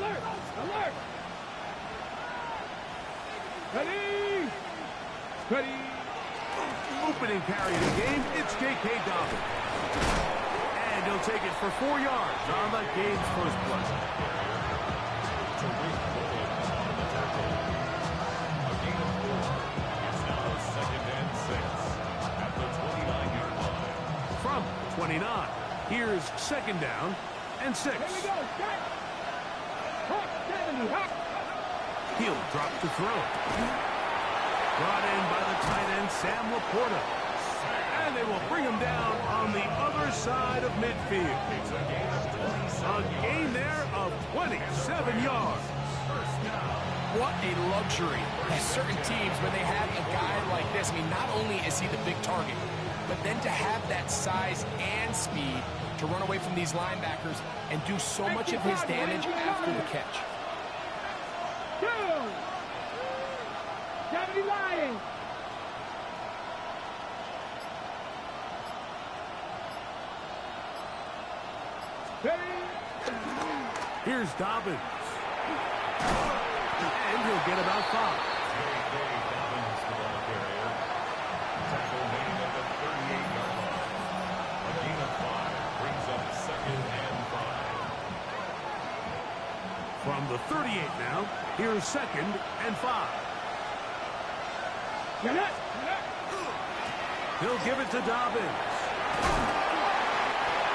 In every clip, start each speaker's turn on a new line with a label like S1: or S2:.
S1: Alert! Alert! Ready! Ready!
S2: Opening carry of the game, it's J.K. Dobbins. And he'll take it for 4 yards on the game's first play.
S3: A gain of 4. It's now 2nd and 6 at the 29-yard line.
S2: From 29, here's 2nd down and 6.
S1: Here we go, start! Hawk 70, Hawk!
S2: He'll drop to throw. Brought in by the tight end, Sam Laporta. And they will bring him down on the other side of midfield. A gain there of 27 yards.
S4: What a luxury. Certain teams, when they have a guy like this, I mean, not only is he the big target, but then to have that size and speed to run away from these linebackers and do so much of his damage after the catch.
S1: 70 Lions!
S2: Here's Dobbins. And he'll get about 5.
S3: J.K. Dobbins, the ball carrier. Tackle made at the 38-yard line. A gain of 5 brings up 2nd and 5.
S2: From the 38 now, here's 2nd and 5.
S1: Get it!
S2: He'll give it to Dobbins.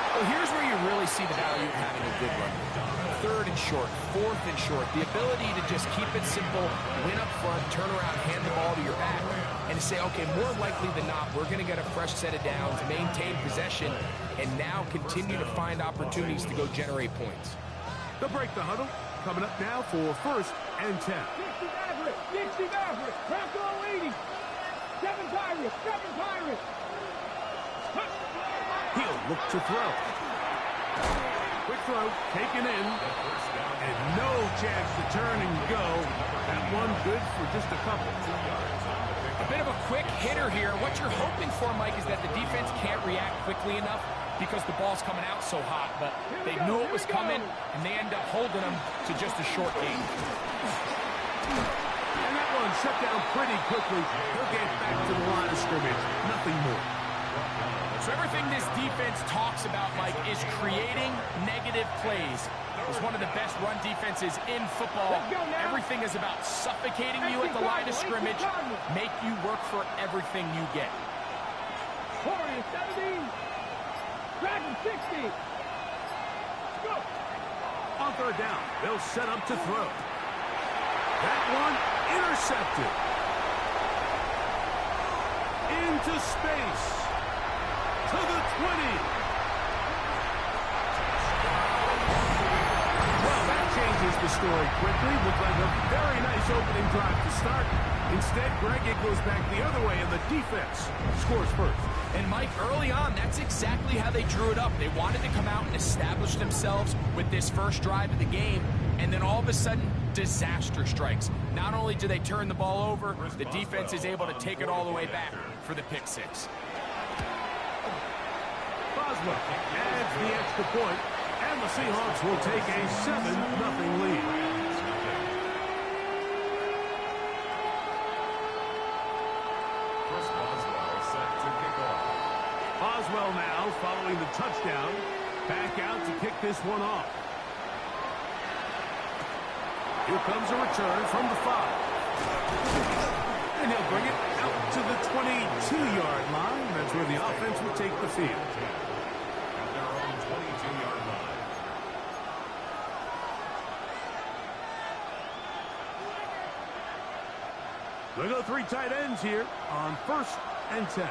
S4: Well, here's where you really see the value of having a good run. 3rd and short, 4th and short. The ability to just keep it simple, win up front, turn around, hand the ball to your back, and to say, okay, more likely than not, we're going to get a fresh set of downs, maintain possession, and now continue to find opportunities to go generate points.
S2: They'll break the huddle. Coming up now for 1st and 10.
S1: 60 Maverick! 60 Maverick! Bronco 80! 7 Pirates! 7 Pirates!
S2: He'll look to throw. Quick throw, taken in, and no chance to turn and go. That one good for just a couple.
S4: A bit of a quick hitter here. What you're hoping for, Mike, is that the defense can't react quickly enough because the ball's coming out so hot, but they knew it was coming, and they end up holding them to just a short gain.
S2: And that one shut down pretty quickly. He'll get back to the line of scrimmage. Nothing more.
S4: So everything this defense talks about, Mike, is creating negative plays. It's one of the best run defenses in football. Everything is about suffocating you at the line of scrimmage, make you work for everything you get.
S1: 40, 70, Dragon 60. Go.
S2: On 3rd down, they'll set up to throw. That one intercepted. Into space. To the 20. Well, that changes the story quickly. Looked like a very nice opening drive to start. Instead, Greg, it goes back the other way, and the defense scores first.
S4: And, Mike, early on, that's exactly how they drew it up. They wanted to come out and establish themselves with this first drive of the game, and then all of a sudden, disaster strikes. Not only do they turn the ball over, the defense is able to take it all the way back for the pick 6.
S2: Boswell adds the extra point, and the Seahawks will take a 7-0 lead.
S3: Chris Boswell set to kick off.
S2: Boswell now following the touchdown, back out to kick this one off. Here comes a return from the 5. And he'll bring it out to the 22-yard line. That's where the offense will take the field.
S3: At their own 22-yard line.
S2: They go 3 tight ends here on 1st and 10.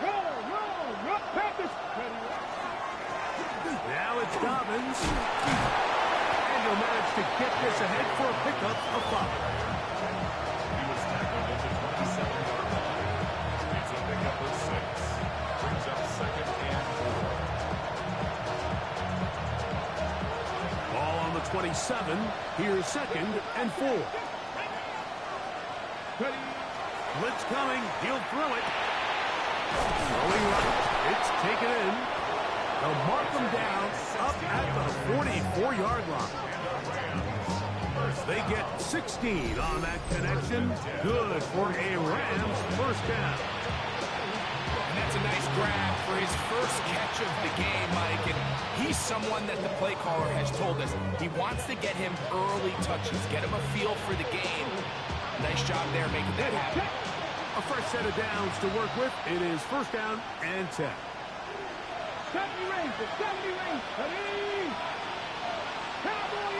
S1: Roll, practice.
S2: Now it's Dobbins. And he'll manage to get this ahead for a pickup of 5.
S3: He was tackled at the 27-yard line. It's a pickup of 6. Brings up 2nd and 4.
S2: Ball on the 27. Here's 2nd and 4. Blitz coming. He'll throw it. Throwing right. It's taken in. They'll mark them down up at the 4-yard line. They get 16 on that connection. Good for a Rams first down.
S4: And that's a nice grab for his first catch of the game, Mike. And he's someone that the play caller has told us he wants to get him early touches, get him a feel for the game. Nice job there making that happen.
S2: A fresh set of downs to work with. It is first down and 10.
S1: 70 range, 70 range. Ready? Cowboy.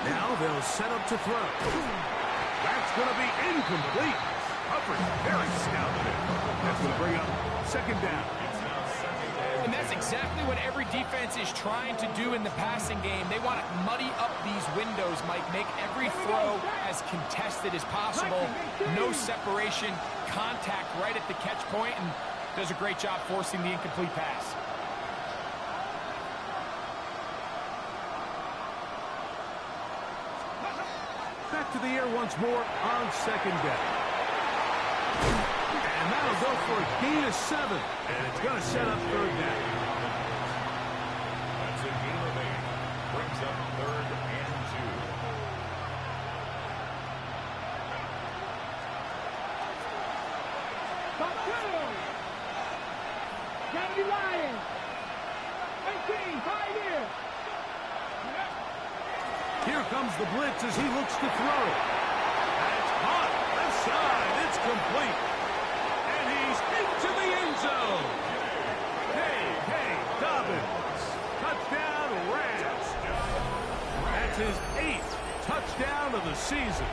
S2: Now they'll set up to throw. That's going to be incomplete. Hubbard very stout there. That's going to bring up second down.
S4: And that's exactly what every defense is trying to do in the passing game. They want to muddy up these windows, Mike, make every throw as contested as possible. No separation, contact right at the catch point, and does a great job forcing the incomplete pass.
S2: Back to the air once more on second down. And that'll go for a gain of 7. And it's going to set up third down.
S3: That's a gain of 8. Brings up third and 2.
S1: Top 2. Kennedy Lions. 18, 5 here.
S2: Here comes the blitz as he looks to throw. That's hot. Left side. It's complete. And he's into the end zone. Hey, Dobbins. Touchdown, Rams. That's his 8th touchdown of the season.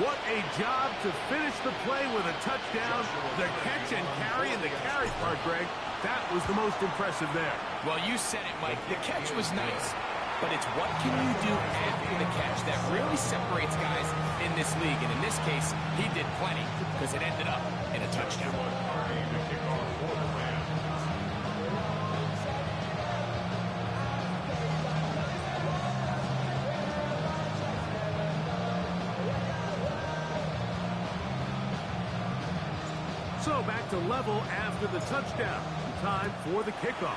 S2: What a job to finish the play with a touchdown. The catch and carry, and the carry part, Greg, that was the most impressive there.
S4: Well, you said it, Mike. The catch was nice, but it's what can you do after the catch that really separates guys in this league. And in this case, he did plenty because it ended up in a touchdown.
S2: So back to level after the touchdown. Time for the kickoff.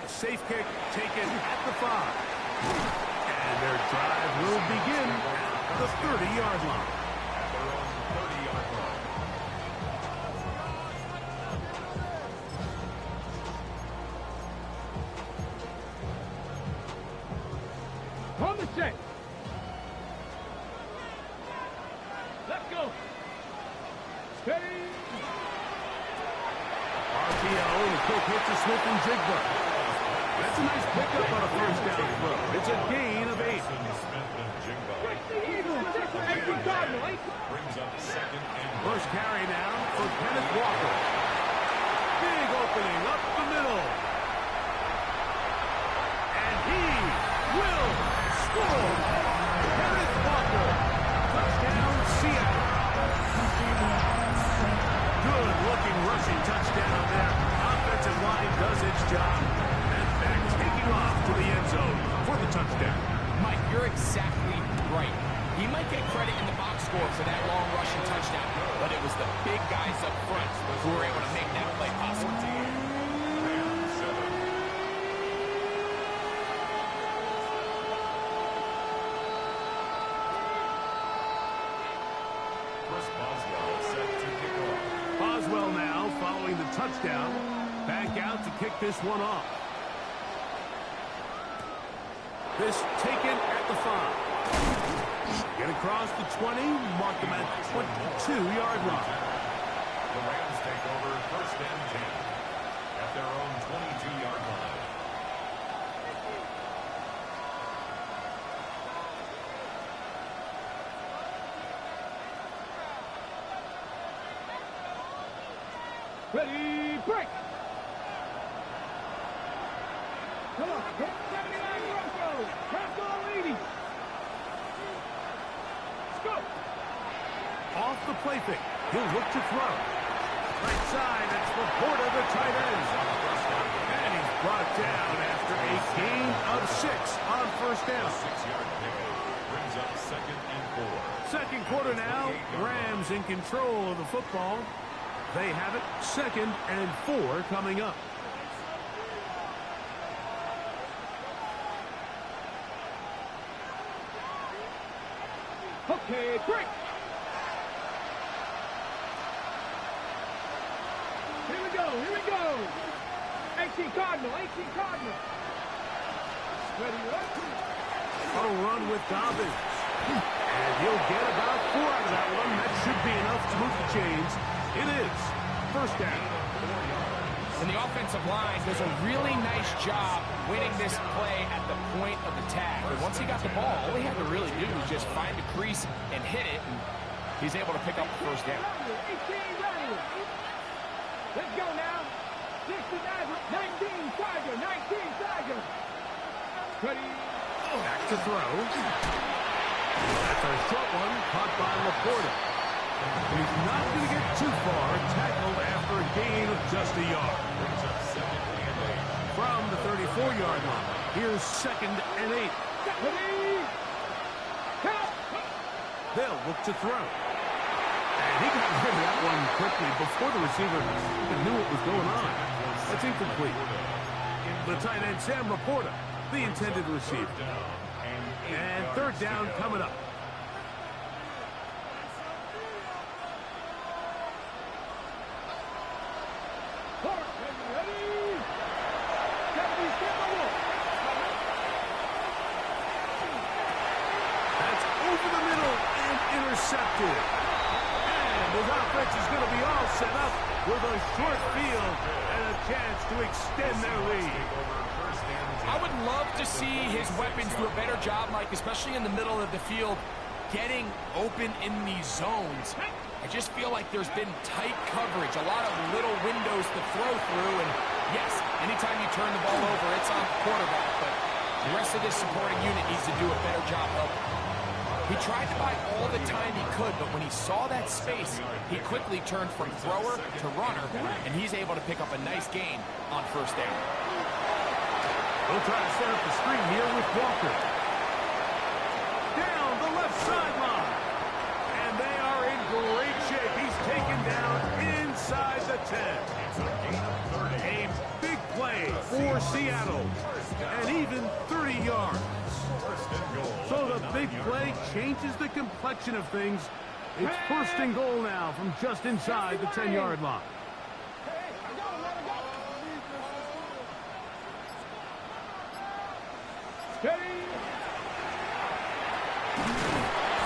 S2: A safe kick taken at the 5. And their drive will begin at the 30-yard line.
S3: At their own 30-yard line.
S1: On the set. Let's go. Steady.
S2: RPO, the quick hit to Smith and Jigba. That's a nice pickup on a first down throw. It's a gain of 8.
S3: Brings up second and
S2: First carry now for Kenneth Walker. Big opening up the middle. And he will score. Kenneth Walker. Touchdown, Seattle. Good-looking rushing touchdown there. Offensive line does its job. And back taking off to the end zone for the touchdown.
S4: Mike, you're exactly right. He might get credit in the box score for that long rushing touchdown, but it was the big guys up front who were able to make that play possible.
S2: Boswell now following the touchdown. Back out to kick this one off. This taken at the 5. Get across the 20, mark them at the 22-yard line.
S3: The Rams take over first and 10 at their own 22-yard line.
S1: Ready, break. Come on, hit 79 Bronco. Bronco leading. Let's go.
S2: Off the play fake. He'll look to throw. Right side, that's Laporta, the tight end. And he's brought down after a gain of 6 on first down.
S3: 6-yard pickup brings up second and 4.
S2: Second quarter now. Rams in control of the football. They have it, 2nd and 4 coming up.
S1: Okay, break. Here we go, here we go. 18 Cardinal, 18 Cardinal. Ready, up.
S2: A run with Dobbins. And he'll get about 4 out of that one. That should be enough to move the chains. It is 1st down.
S4: And the offensive line does a really nice job winning this play at the point of attack. But once he got the ball, all he had to really do was just find the crease and hit it, and he's able to pick up the 1st down.
S1: 18 Ryan. Let's go now. 69, 19 Tiger, 19 Tiger. Ready.
S2: Back to throw. That's a short one caught by Laporta. He's not going to get too far, tackled after a gain of just a yard. From the 34-yard line, here's 2nd and 8.
S1: Ready. Count.
S2: They'll look to throw. And he got rid of that one quickly before the receiver even knew what was going on. That's incomplete. The tight end, Sam Laporta, the intended receiver. And 3rd down coming up. That's over the middle and intercepted. And his offense is going to be all set up with a short field and a chance to extend their lead.
S4: I would love to see his weapons do a better job, Mike, especially in the middle of the field, getting open in these zones. I just feel like there's been tight coverage, a lot of little windows to throw through, and yes, anytime you turn the ball over, it's on the quarterback, but the rest of this supporting unit needs to do a better job helping. He tried to buy all the time he could, but when he saw that space, he quickly turned from thrower to runner, and he's able to pick up a nice gain on 1st down.
S2: They'll try to set up the screen here with Walker. Down the left sideline. And they are in great shape. He's taken down inside the 10. A big play for Seattle. And even 30 yards. So the big play changes the complexion of things. It's 1st and goal now from just inside the 10-yard line.
S1: Steady.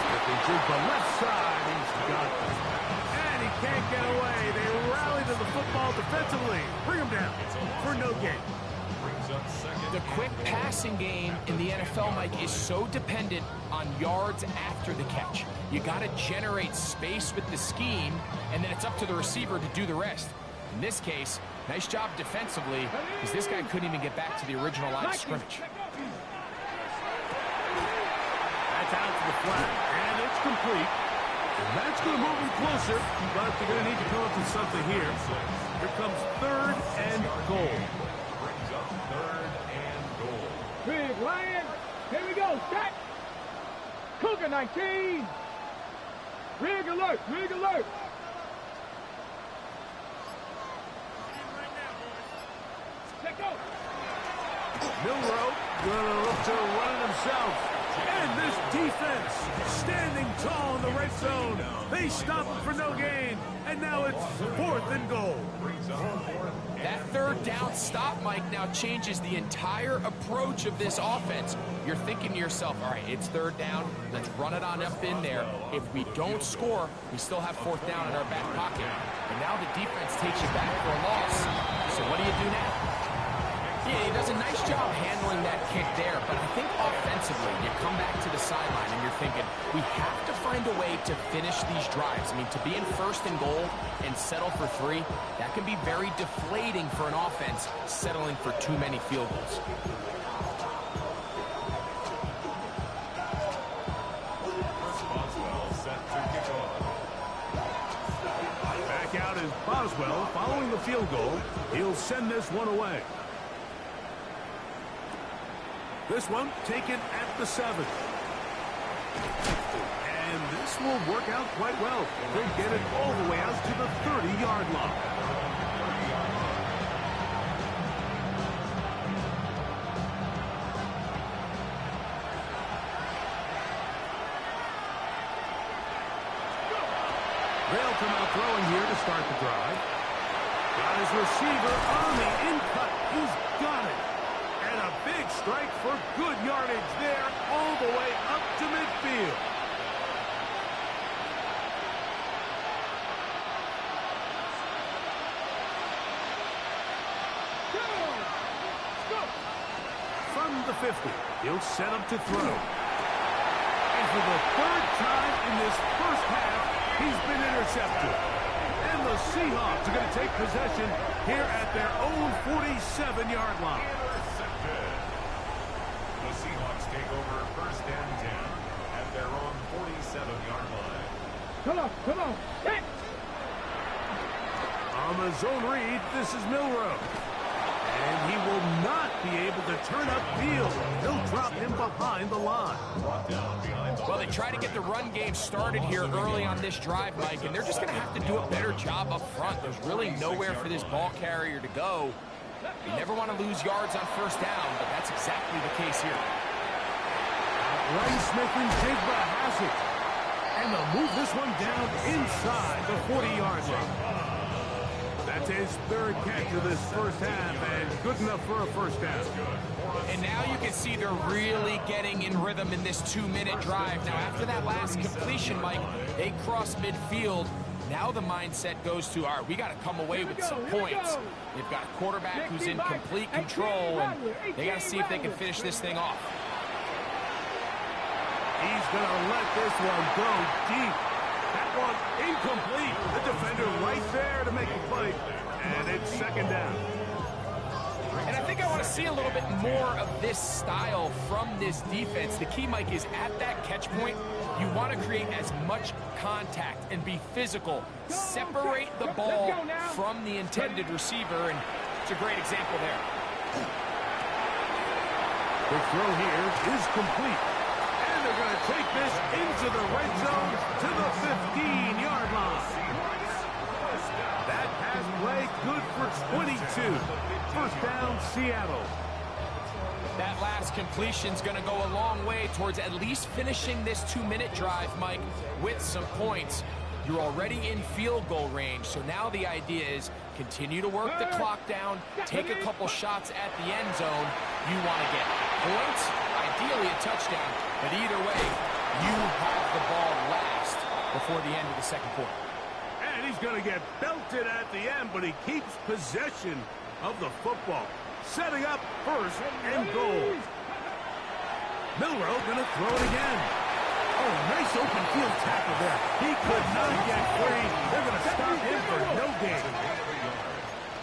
S2: Stepping to the left side, he's got it. And he can't get away. They rally to the football defensively. Bring him down for no gain.
S4: The quick passing game in the NFL, Mike, is so dependent on yards after the catch. You got to generate space with the scheme, and then it's up to the receiver to do the rest. In this case, nice job defensively, because this guy couldn't even get back to the original line of scrimmage.
S2: That's out to the flat, and it's complete. And that's going to move him closer, but they're going to need to come up with something here. Here comes 3rd and goal.
S1: Big Lion. Here we go. Set. Cougar 19. Rig alert. Rig alert. Let go.
S2: Milroe going to look to run it himself. And this defense standing tall in the red zone. They stop him for no gain. And now it's 4th and goal.
S4: That 3rd down stop, Mike, now changes the entire approach of this offense. You're thinking to yourself, all right, it's 3rd down. Let's run it on up in there. If we don't score, we still have 4th down in our back pocket. And now the defense takes you back for a loss. So what do you do now? Yeah, he does a nice job handling that kick there, but I think offensively, you come back to the sideline and you're thinking, we have to find a way to finish these drives. I mean, to be in 1st and goal and settle for 3, that can be very deflating for an offense settling for too many field goals.
S2: Back out is Boswell following the field goal. He'll send this one away. This one taken at the 7. And This will work out quite well. They'll get it all the way out to the 30-yard line. They'll come out throwing here to start the drive. Got his receiver on the in-cut. He's got it. And a big strike for good yardage there all the way up to midfield. From the 50, he'll set up to throw. And for the third time in this first half, he's been intercepted. And the Seahawks are going to take possession here at their own 47-yard line.
S3: Intercepted. The Seahawks take over first and 10 at their own 47-yard line.
S1: Come on, catch!
S2: On the zone read, this is Milroe. And he will not be able to turn upfield. He'll drop him behind the line.
S4: Well, they try to get the run game started here early on this drive, Mike, and they're just going to have to do a better job up front. There's really nowhere for this ball carrier to go. You never want to lose yards on first down, but that's exactly the case here.
S2: Ray Smith and Jigba has it. And they'll move this one down inside the 40-yard line. That's his third catch of this first half, and good enough for a first down.
S4: And now you can see they're really getting in rhythm in this 2-minute drive. Now, after that last completion, Mike, they cross midfield. Now the mindset goes to, all right, we got to come away with some points. They've got a quarterback who's in complete control, and they got to see if they can finish this thing off.
S2: He's going to let this one go deep. That one incomplete. The defender right there to make the play. And it's second down.
S4: And I think I want to see a little bit more of this style from this defense. The key, Mike, is at that catch point, you want to create as much contact and be physical. Separate the ball from the intended receiver, and it's a great example there.
S2: The throw here is complete. And they're going to take this into the red zone to the 15-yard line. That pass play good for 22. First down, Seattle.
S4: That last completion's going to go a long way towards at least finishing this 2-minute drive, Mike, with some points. You're already in field goal range, so now the idea is continue to work the clock down, take a couple shots at the end zone. You want to get points, ideally a touchdown, but either way, you have the ball last before the end of the second quarter.
S2: And he's going to get belted at the end, but he keeps possession of the football. Setting up first and goal. Milroe going to throw it again. Oh, nice open field tackle there. He could not get free. They're going to stop him for no gain.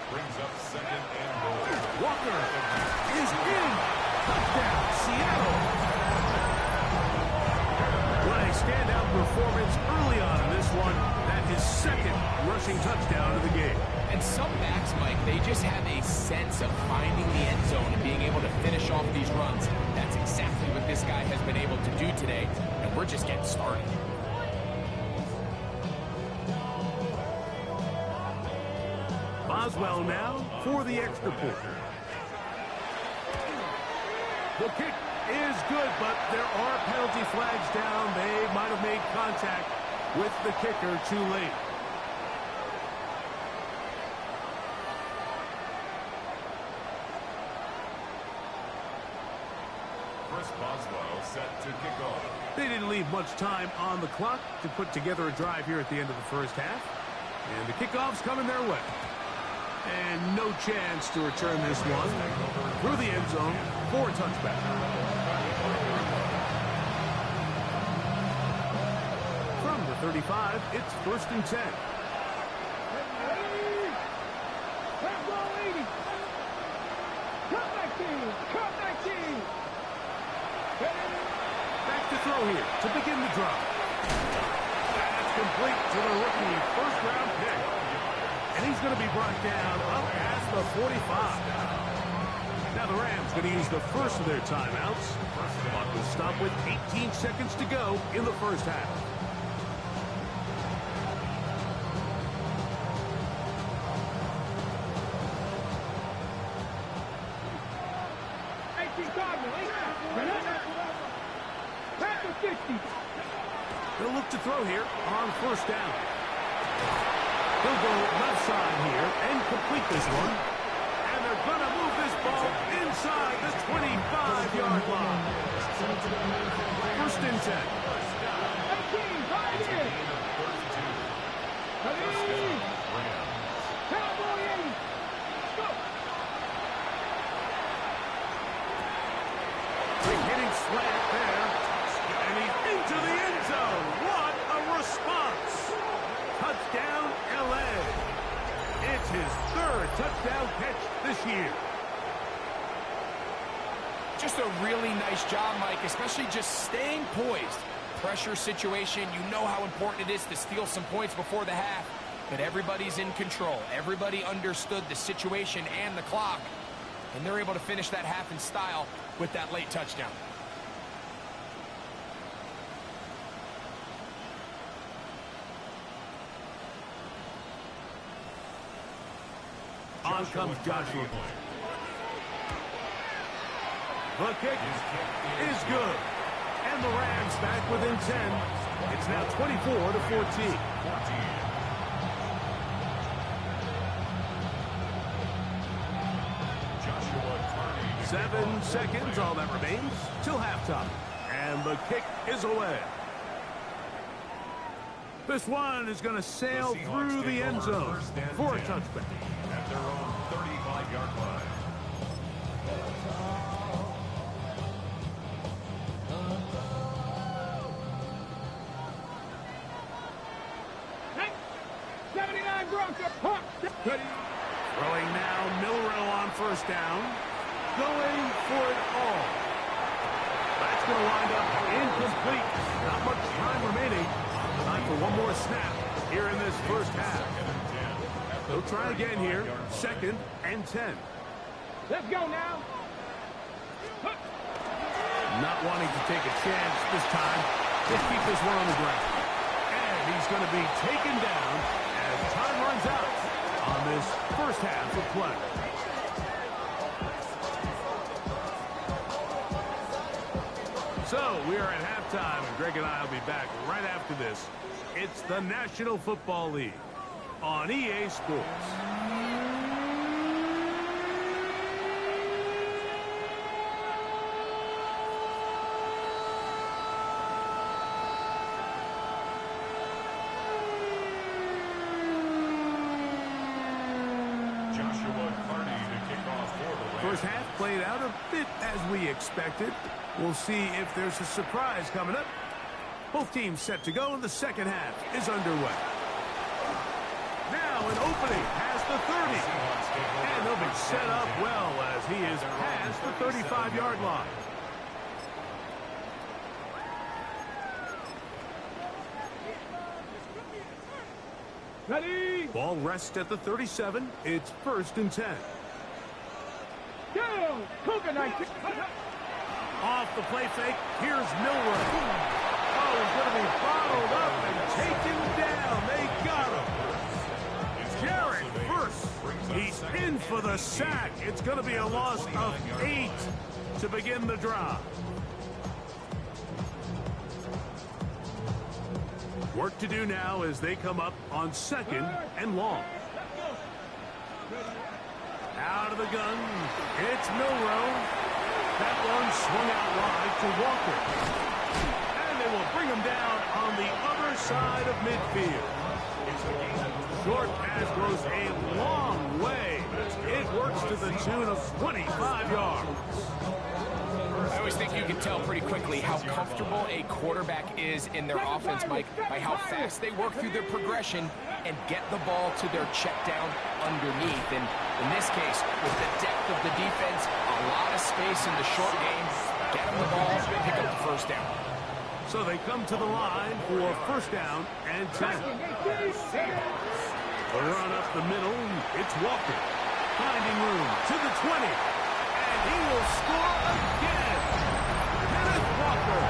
S3: Brings up second and goal.
S2: Walker is in. Touchdown, Seattle. What a standout performance early on in this one. That his second rushing touchdown of the game.
S4: And some backs, Mike, they just have a sense of finding the end zone and being able to finish off these runs. That's exactly what this guy has been able to do today, and we're just getting started.
S2: Boswell now for the extra point. The kick is good, but there are penalty flags down. They might have made contact with the kicker too late.
S3: Chris Boswell set to kick off.
S2: They didn't leave much time on the clock to put together a drive here at the end of the first half. And the kickoff's coming their way. And no chance to return this one through the end zone for a touchback. From the 35, it's first and 10. Back to throw here to begin the drive. That's complete to the rookie first-round pick. And he's going to be brought down up past the 45. Now the Rams going to use the first of their timeouts. Clock will stop with 18 seconds to go in the first half. to throw here on first down. He'll go left side here and complete this one. And they're going to move this ball inside the 25-yard line. First and 10.
S1: 18, right in. Ready? Cowboy 80. Go.
S2: Big hitting slant there. And he's into the end zone. What a response. Touchdown, L.A. It's his third touchdown catch this year.
S4: Just a really nice job, Mike, especially just staying poised. Pressure situation, you know how important it is to steal some points before the half, but everybody's in control. Everybody understood the situation and the clock, and they're able to finish that half in style with that late touchdown.
S2: On comes Joshua. The kick is good. And the Rams back within 10. It's now 24-14. 7 seconds, all that remains, till halftime. And the kick is away. This one is going to sail through the end zone for a touchback.
S3: At their own 35-yard line.
S1: Hey, 79 Bronco. Hawk.
S2: Throwing now, Milroe on first down. Going for it all. That's going to wind up incomplete. Not much time remaining. Time for one more snap here in this first half. They'll try again here. 2nd and 10.
S1: Let's go now.
S2: Not wanting to take a chance this time. Just keep this one on the ground. And he's going to be taken down as time runs out on this first half of play. So we are at halftime, and Greg and I will be back right after this. It's the National Football League on EA Sports. First half played out a bit as we expected. We'll see if there's a surprise coming up. Both teams set to go, and the second half is underway. Now an opening past the 30. And he'll be set up well as he is past the 35-yard line.
S1: Ready?
S2: Ball rests at the 37. It's 1st and 10.
S1: Go! Cougar 19.
S2: Off the play fake, here's Milroe. Oh, he's going to be bottled up and taken down. They got him. Jared first. He's in for the sack. It's going to be a loss of 8 to begin the drive. Work to do now as they come up on 2nd and long. Out of the gun, it's Milroe. That one swung out wide to Walker. And they will bring him down on the other side of midfield. Short pass goes a long way. It works to the tune of 25 yards.
S4: I always think you can tell pretty quickly how comfortable a quarterback is in their offense, Mike, by how fast they work through their progression and get the ball to their check down underneath. And in this case, with the depth of the defense, a lot of space in the short game, get them the ball, pick up the first down.
S2: So they come to the line for 1st down and 10. The run up the middle, it's Walker. Finding room to the 20. And he will score again. Kenneth Walker.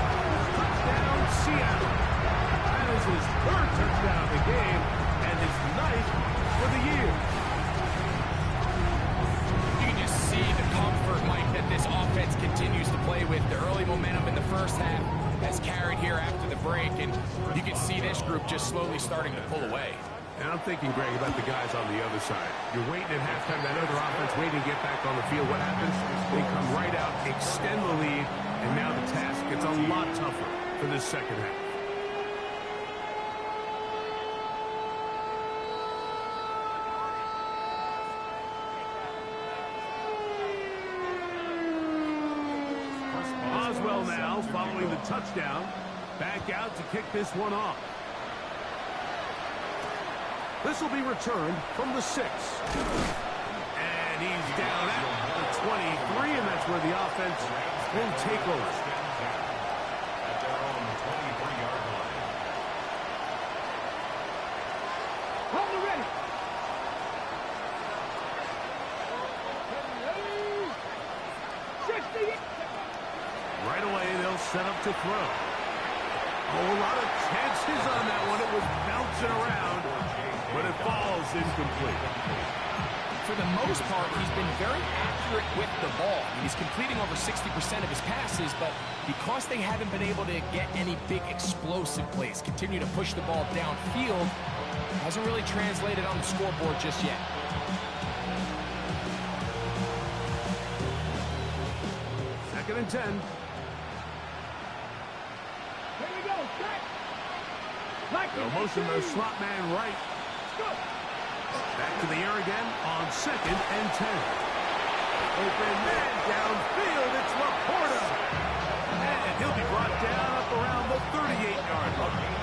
S2: Touchdown, Seattle. That is his 3rd touchdown of the game and his 9th for the year.
S4: You can just see the comfort, Mike, that this offense continues to play with. The early momentum in the first half has carried here after the break, and you can see really starting to pull away.
S2: And I'm thinking, Greg, about the guys on the other side. You're waiting at halftime, that other offense waiting to get back on the field. What happens? They come right out, extend the lead, and now the task gets a lot tougher for this second half. Oswell now, following the touchdown, back out to kick this one off. This will be returned from the 6. And he's down at the 23, and that's where the offense will take over.
S3: At their own 23-yard line.
S1: Hold it ready.
S2: Right away, they'll set up to throw. Oh, a lot of chances on that one. It was bouncing around, but it falls incomplete.
S4: For the most part, he's been very accurate with the ball. He's completing over 60% of his passes, but because they haven't been able to get any big explosive plays, continue to push the ball downfield, hasn't really translated on the scoreboard just yet.
S2: Second and 10.
S1: Here we go. Back. Like
S2: They'll motion the slot man right. Back to the air again on second and 10. Open man downfield. It's Laporta. And he'll be brought down up around the 38-yard line.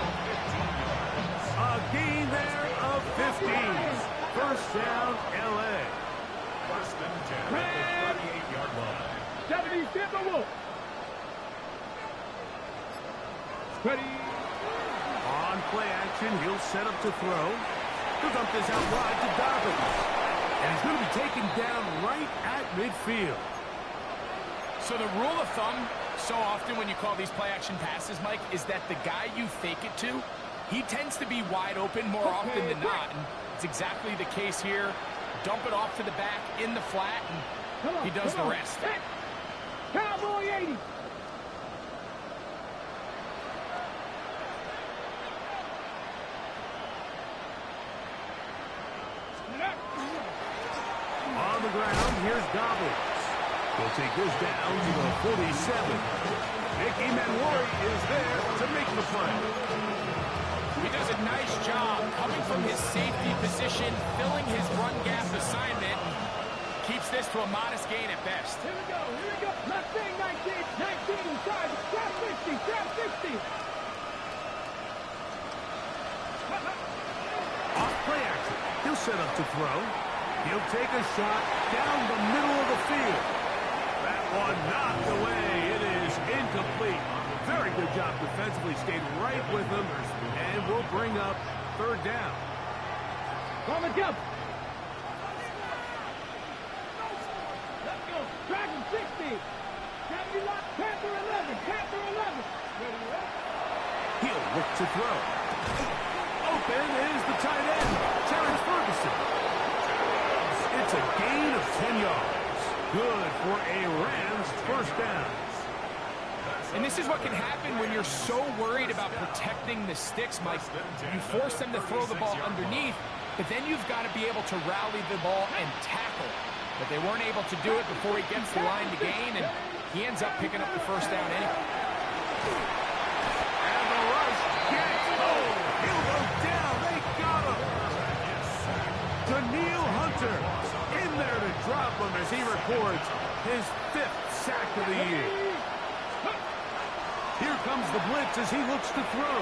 S2: A gain there of 15. First down, L.A.
S3: First and 10 at the 38-yard line.
S1: 70 Timberwolves. Ready.
S2: On play action, he'll set up to throw. He'll dump this out wide to Dobbins. And he's going to be taken down right at midfield.
S4: So the rule of thumb, so often when you call these play-action passes, Mike, is that the guy you fake it to, he tends to be wide open more often than not. And it's exactly the case here. Dump it off to the back in the flat, and he does the rest.
S1: Cowboy 80.
S2: On the ground, here's Dobbins. He'll take this down to the 47. Mickey Manwari is there to make the play.
S4: He does a nice job coming from his safety position, filling his run gap assignment, keeps this to a modest gain at best.
S1: Here we go. Here we go. Left thing, 19 inside. Trap 50. Trap 50.
S2: Off play action. He'll set up to throw. He'll take a shot down the middle of the field. That one knocked away. It is incomplete. Very good job defensively. Stayed right with him. And will bring up third down.
S1: Thomas jump. Let's go. Dragon 60. Panther 11. Panther 11.
S2: He'll look to throw. Open is the tight end, Terrence Ferguson. It's a gain of 10 yards. Good for a Rams first down.
S4: And this is what can happen when you're so worried about protecting the sticks, Mike. You force them to throw the ball underneath, but then you've got to be able to rally the ball and tackle. But they weren't able to do it before he gets the line to gain, and he ends up picking up the first down anyway.
S2: And the rush gets home. He'll go down. They got him. Danielle Hunter in there to drop him as he records his 5th sack of the year. Here comes the blitz as he looks to throw.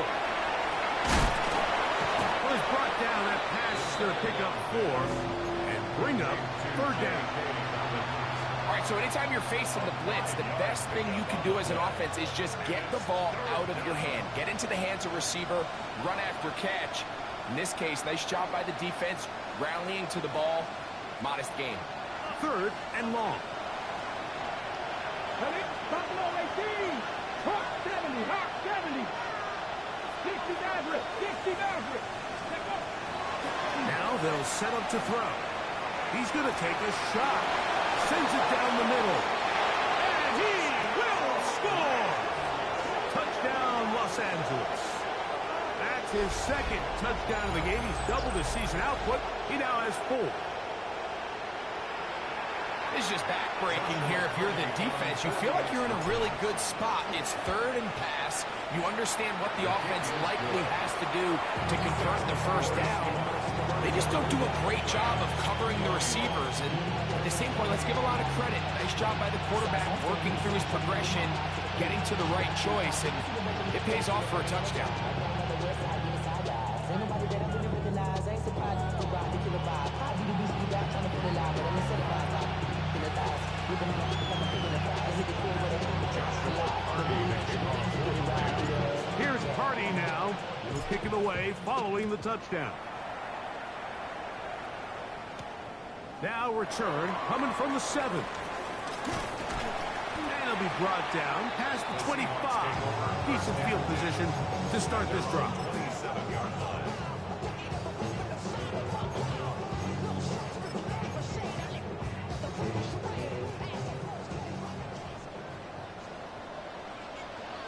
S2: Was brought down. That pass is going to pick up 4 and bring up third down.
S4: All right, so anytime you're facing the blitz, the best thing you can do as an offense is just get the ball out of your hand. Get into the hands of receiver, run after catch. In this case, nice job by the defense, rallying to the ball. Modest gain.
S2: Third and long.
S1: Buffalo 18. Hawk 70. Hawk 70. 60 Maverick. 60 Maverick.
S2: Now they'll set up to throw. He's going to take a shot. Sends it down the middle. And he will score! Touchdown, Los Angeles. That's his second touchdown of the game. He's doubled his season output. He now has 4.
S4: This is just back-breaking here. If you're the defense, you feel like you're in a really good spot. It's 3rd and pass. You understand what the offense likely has to do to convert the first down. They just don't do a great job of covering the receivers. And at the same point, let's give a lot of credit. Nice job by the quarterback working through his progression, getting to the right choice, and it pays off for a touchdown.
S2: Here's Hardy now. He'll kick it away following the touchdown. Now return coming from the 7. And he'll be brought down past the 25. Decent field position to start this drive.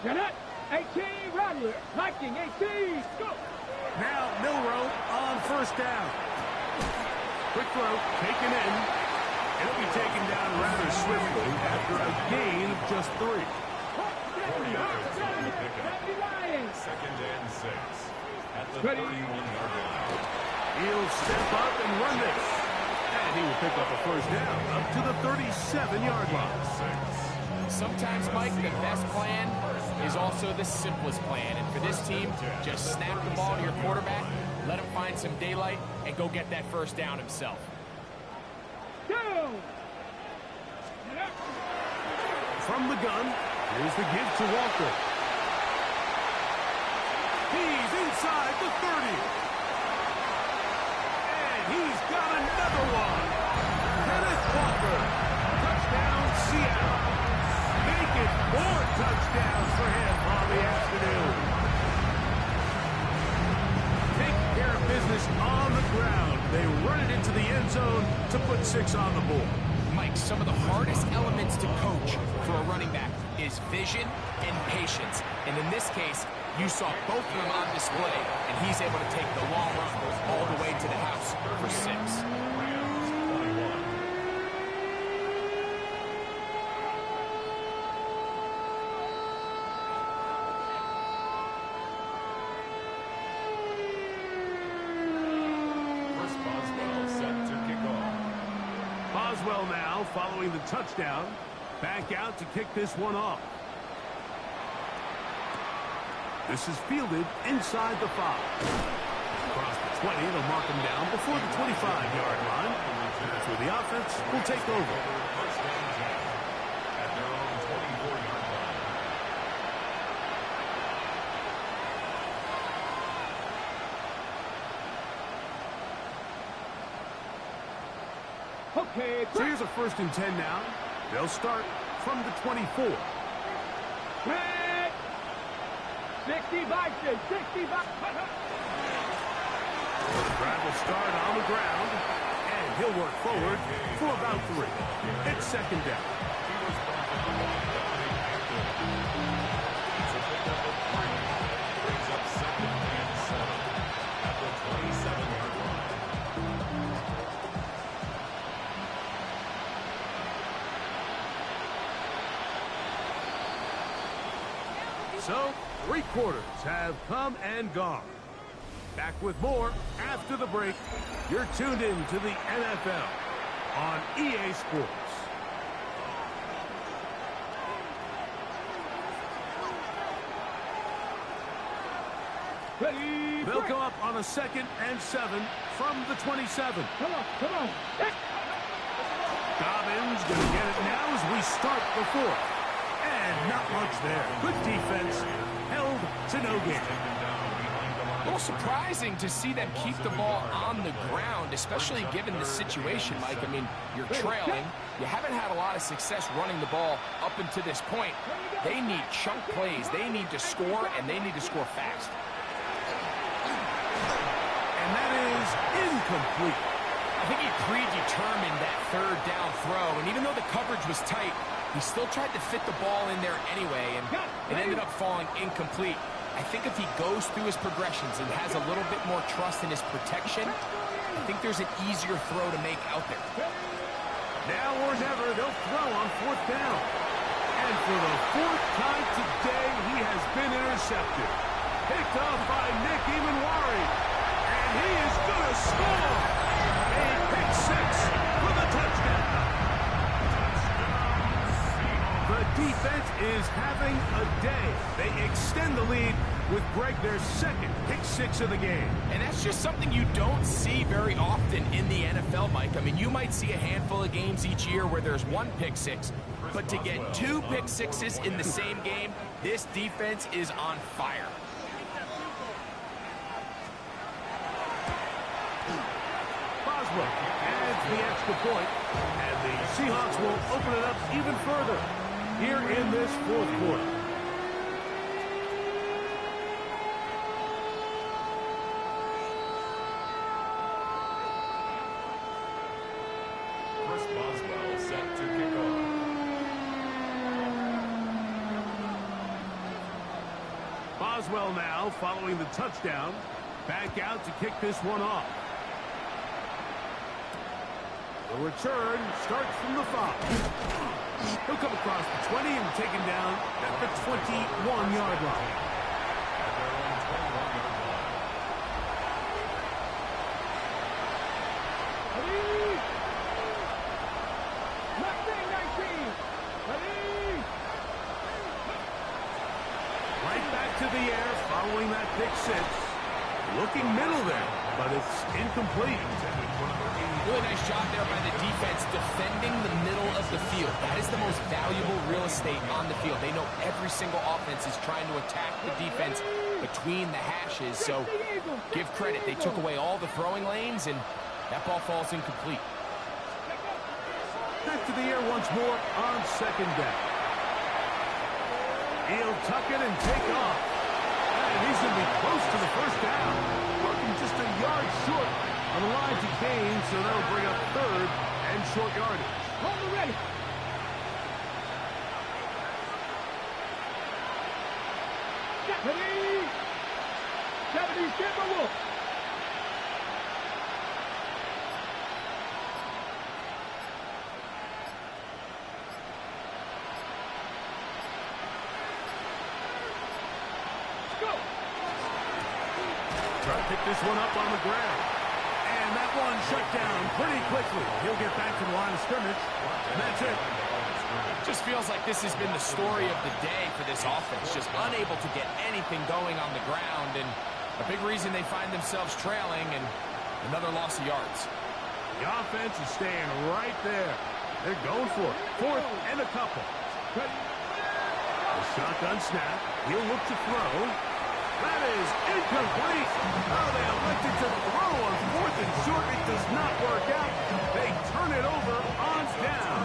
S1: Get it. 18, Rattler. Liking 18. Go.
S2: Now Milroe on first down. Quick throw, taken in. It'll be taken down rather swiftly after a gain of just 3.
S3: 2nd and 6 at the 31-yard line.
S2: He'll step up and run this. And he will pick up a first down up to the 37-yard line.
S4: Sometimes, Mike, the best plan is also the simplest plan. And for this team, just snap the ball to your quarterback, let him find some daylight, and go get that first down himself.
S1: Go.
S2: From the gun, here's the give to Walker. He's inside the 30. And he's got another one. Kenneth Walker. Touchdown, Seattle. Making 4 touchdowns for him on the afternoon. Taking care of business on the ground. They run it into the end zone to put 6 on the board.
S4: Mike, some of the hardest elements to coach for a running back is vision and patience. And in this case, you saw both of them on display, and he's able to take the long run all the way to the house for 6.
S2: Boswell now following the touchdown. Back out to kick this one off. This is fielded inside the 5. Across the 20, they'll mark him down before the 25-yard line. That's where the offense will take over.
S3: First down, at their own 24-yard line.
S1: Okay.
S2: So here's a 1st and 10 now. They'll start from the 24.
S1: Quick. 65. 65.
S2: The drive will start on the ground, and he'll work forward for about 3. It's 2nd down.
S3: It's a pickup of 3. Brings up 2nd and 7 at the 27-yard line.
S2: So, 3 quarters have come and gone. Back with more after the break. You're tuned in to the NFL on EA Sports.
S1: Ready.
S2: They'll go up on a 2nd and 7 from the 27.
S1: Come on. Come on.
S2: Dobbins going to get it now as we start the 4th. And not much there. Good defense. Held to no gain.
S4: A little surprising to see them keep the ball on the ground, especially given the situation, Mike. I mean, you're trailing. You haven't had a lot of success running the ball up until this point. They need chunk plays. They need to score, and they need to score fast.
S2: And that is incomplete.
S4: I think he predetermined that 3rd down throw, and even though the coverage was tight, he still tried to fit the ball in there anyway, and it ended up falling incomplete. I think if he goes through his progressions and has a little bit more trust in his protection, I think there's an easier throw to make out there.
S2: Now or never, they'll throw on 4th down. And for the 4th time today, he has been intercepted. Picked off by Nick Emanwari. And he is going to score. A pick 6 for the touchdown. The defense is having a day. They extend the lead with Greg their 2nd pick 6 of the game.
S4: And that's just something you don't see very often in the NFL, Mike. I mean, you might see a handful of games each year where there's 1 pick 6, but to get 2 pick 6s in the same game, this defense is on fire.
S2: Boswell adds the extra point, and the Seahawks will open it up even further here in this 4th quarter.
S3: Chris Boswell set to kick off.
S2: Boswell now following the touchdown. Back out to kick this one off. The return starts from the 5. He'll come across the 20 and taken down at the 21-yard line.
S3: At their own 21-yard line.
S1: Ready? Left wing 19. Ready?
S2: Right back to the air following that pick 6. Looking middle there, but it's incomplete.
S4: Really nice job there by the defense defending the middle of the field. That is the most valuable real estate on the field. They know every single offense is trying to attack the defense between the hashes. So give credit. They took away all the throwing lanes, and that ball falls incomplete.
S2: Back to the air once more on 2nd down. He'll tuck it and take off. And he's going to be close to the 1st down. Working just a yard short on the line to gain, so that'll bring up 3rd and short yardage.
S1: Hold it ready. Ready? 70, stand by Wolf. Go.
S2: Try to pick this one up on the ground. And that one shut down pretty quickly. He'll get back to the line of scrimmage. And that's it.
S4: Just feels like this has been the story of the day for this offense. Just unable to get anything going on the ground. And a big reason they find themselves trailing and another loss of yards.
S2: The offense is staying right there. They're going for it. 4th and a couple. A shotgun snap. He'll look to throw. That is incomplete. Oh, they elected to throw on 4th and short. It does not work out. They turn it over on down.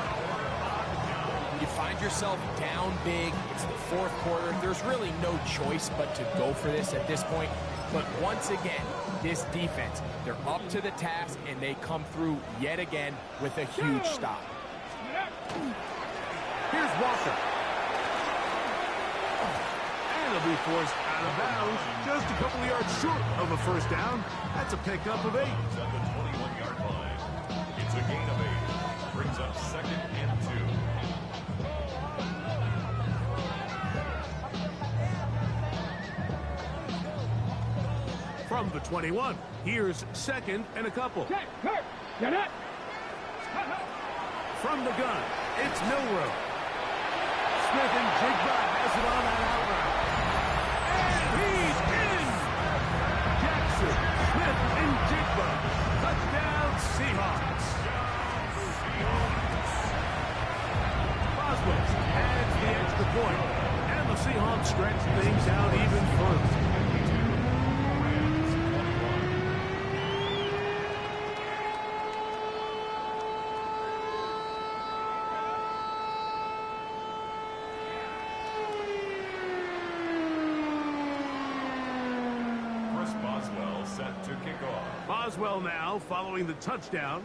S4: You find yourself down big. It's the 4th quarter. There's really no choice but to go for this at this point. But once again, this defense, they're up to the task, and they come through yet again with a huge stop.
S2: Here's Walker. And he'll be forced out of bounds. Just a couple of yards short of a 1st down. That's a pickup of 8.
S3: At the 21-yard line. It's a gain of 8. Brings up 2nd and 2.
S2: From the 21, here's 2nd and a couple.
S1: Check, Kurt. Get it.
S2: From the gun, it's Milroe. Smith and Jigba has it on that out route. And he's in! Jackson, Smith, and Jigba. Touchdown, Seahawks. Boswell adds the extra point. And the Seahawks stretch things out even further. Boswell now following the touchdown.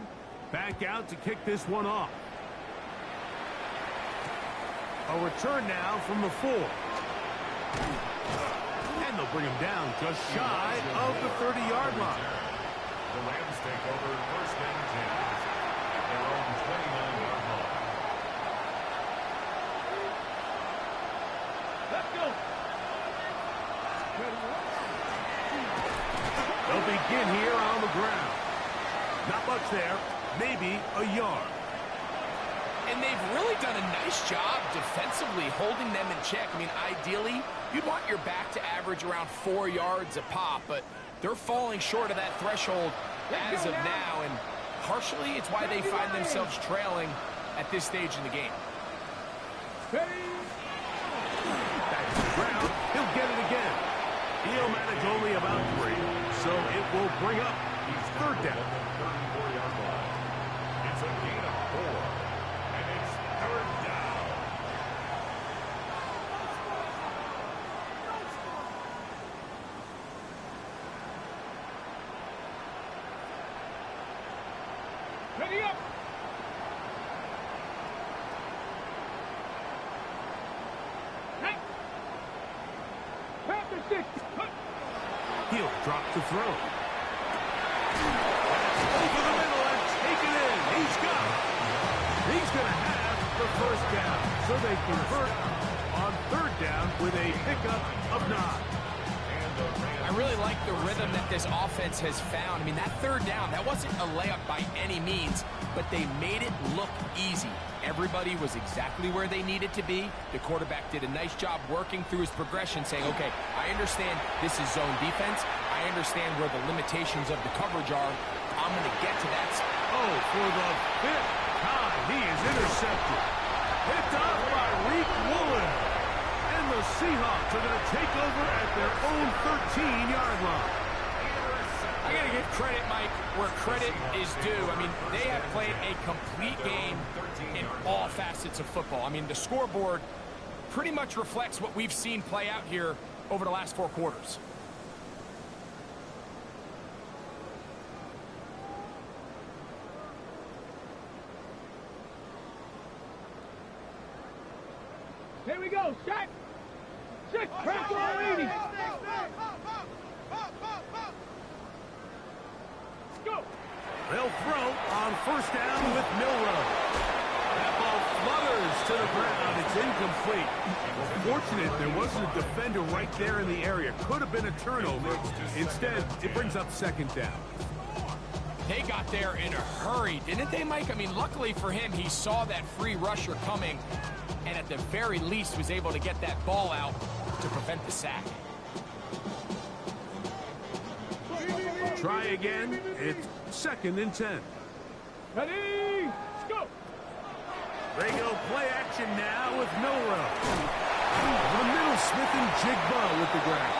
S2: Back out to kick this one off. A return now from the 4. And they'll bring him down just shy of the 30-yard line.
S3: The Rams take over first and 10 at their own 29-yard line.
S1: Let's go.
S2: They'll begin here on the ground. Not much there, maybe a yard.
S4: And they've really done a nice job defensively holding them in check. I mean, ideally, you'd want your back to average around 4 yards a pop, but they're falling short of that threshold as of now, and partially it's why they find themselves trailing at this stage in the game.
S2: Back to the ground, he'll get it again. He'll manage only about 3, so it will bring up third down.
S3: 34-yard line. It's a gain of 4, and it's third down.
S1: Ready up. Hey. Panther 6.
S2: He'll drop to throw. Over the middle and take it in. He's got it. He's going to have the first down. So they convert on third down with a pickup of 9.
S4: I really like the rhythm that this offense has found. I mean, that third down, that wasn't a layup by any means, but they made it look easy. Everybody was exactly where they needed to be. The quarterback did a nice job working through his progression, saying, okay, I understand this is zone defense. I understand where the limitations of the coverage are. I'm going to get to that.
S2: Oh, for the 5th time, he is intercepted. Picked off by Reek Woolen. And the Seahawks are going to take over at their own 13-yard line.
S4: I got to give credit, Mike, where credit is due. I mean, they have played a complete game in all facets of football. I mean, the scoreboard pretty much reflects what we've seen play out here over the last 4 quarters.
S1: Here we go. Set. 6. Pressure on 80. Let's go.
S2: They'll throw on first down with Milroe. That ball flutters to the ground. It's incomplete. Fortunate there wasn't a defender right there in the area. Could have been a turnover. Instead, it brings up second down.
S4: They got there in a hurry, didn't they, Mike? I mean, luckily for him, he saw that free rusher coming, and at the very least was able to get that ball out to prevent the sack.
S2: Try again. It's second and 10.
S1: Ready. Let's go.
S2: They go play action now with Milroe. Over the middle, Smith and Jigba with the grab.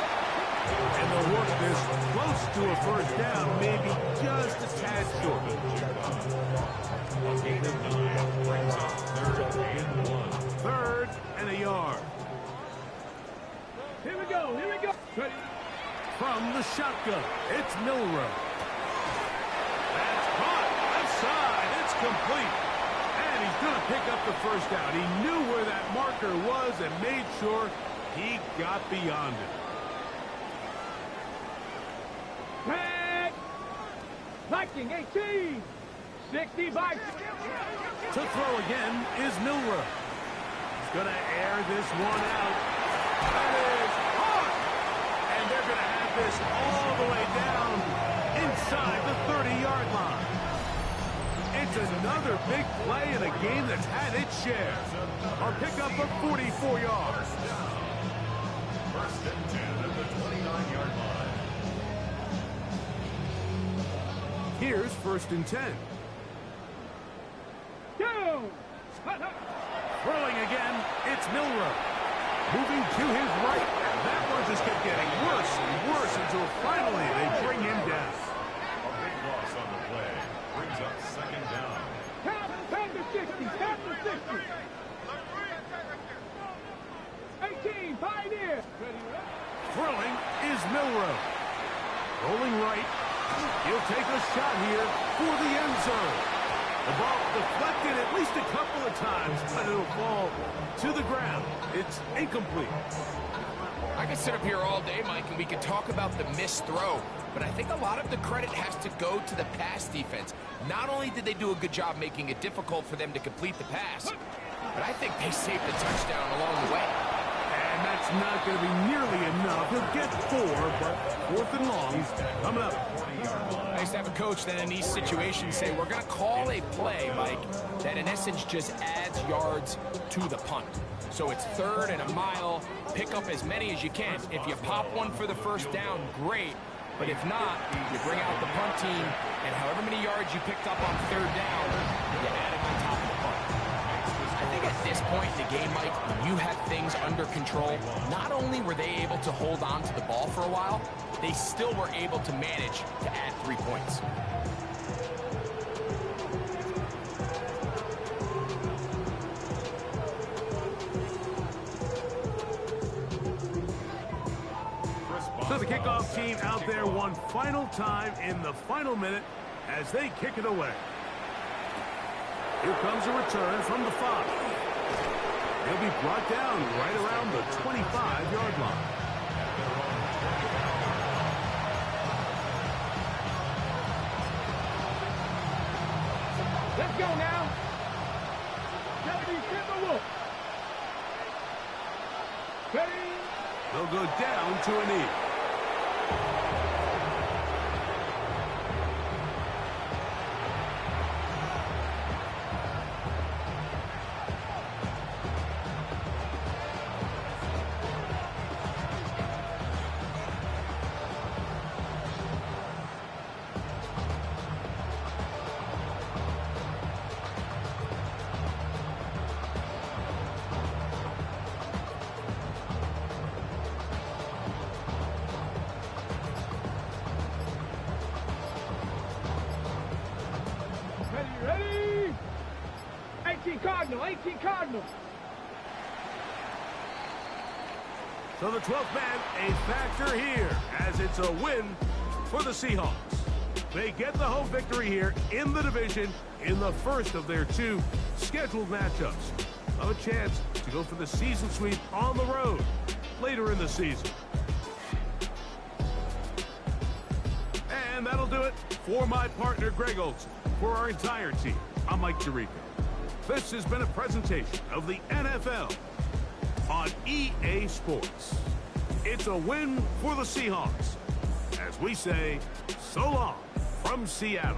S2: And they'll work this close to a first down, maybe just a tad short.
S3: A gain of 9 brings up third and 1.
S2: Third and a yard.
S1: Here we go. Here we go. Ready.
S2: From the shotgun, it's Milroe. That's caught. Left side. It's complete. And he's going to pick up the first down. He knew where that marker was and made sure he got beyond it.
S1: Tag. Viking 18. 60 Vikings.
S2: To throw again is Milroe. He's going to air this one out. That is caught. And they're going to have this all the way down inside the 30-yard line. It's another big play in a game that's had its share. A pickup of 44 yards.
S3: First and 10 at the 29-yard line.
S2: Here's first and 10.
S1: Down.
S2: Throwing again, it's Milroe. Moving to his right, and that one just kept getting worse and worse until finally they bring him down.
S3: A big loss on the play brings up second down.
S1: Panther 60. Panther 60. 18. Pioneer.
S2: Throwing is Milroe. Rolling right. He'll take a shot here for the end zone. The ball deflected at least a couple of times, but it'll fall to the ground. It's incomplete.
S4: I could sit up here all day, Mike, and we could talk about the missed throw, but I think a lot of the credit has to go to the pass defense. Not only did they do a good job making it difficult for them to complete the pass, but I think they saved the touchdown along the way.
S2: And that's not going to be nearly enough. He'll get 4, but 4th and long coming up.
S4: I used to have a coach that in these situations say, we're going to call a play, Mike, that in essence just adds yards to the punt. So it's 3rd and a mile. Pick up as many as you can. If you pop one for the first down, great. But if not, you bring out the punt team, and however many yards you picked up on 3rd down, you add it on top of the punt. I think at this point in the game, Mike, when you had things under control, not only were they able to hold on to the ball for a while, they still were able to manage to add 3 points.
S2: So the kickoff team out there one final time in the final minute as they kick it away. Here comes a return from the 5. He'll be brought down right around the 25-yard line.
S1: Let's go now. Deputy Timberwolf. Ready?
S2: They'll go down to a knee.
S1: Ready? 18 Cardinal, 18 Cardinal.
S2: So the 12th man, a factor here, as it's a win for the Seahawks. They get the home victory here in the division in the first of their 2 scheduled matchups. Have a chance to go for the season sweep on the road later in the season. And that'll do it for my partner, Greg Olson. For our entire team, I'm Mike Tirico. This has been a presentation of the NFL on EA Sports. It's a win for the Seahawks, as we say, so long from Seattle.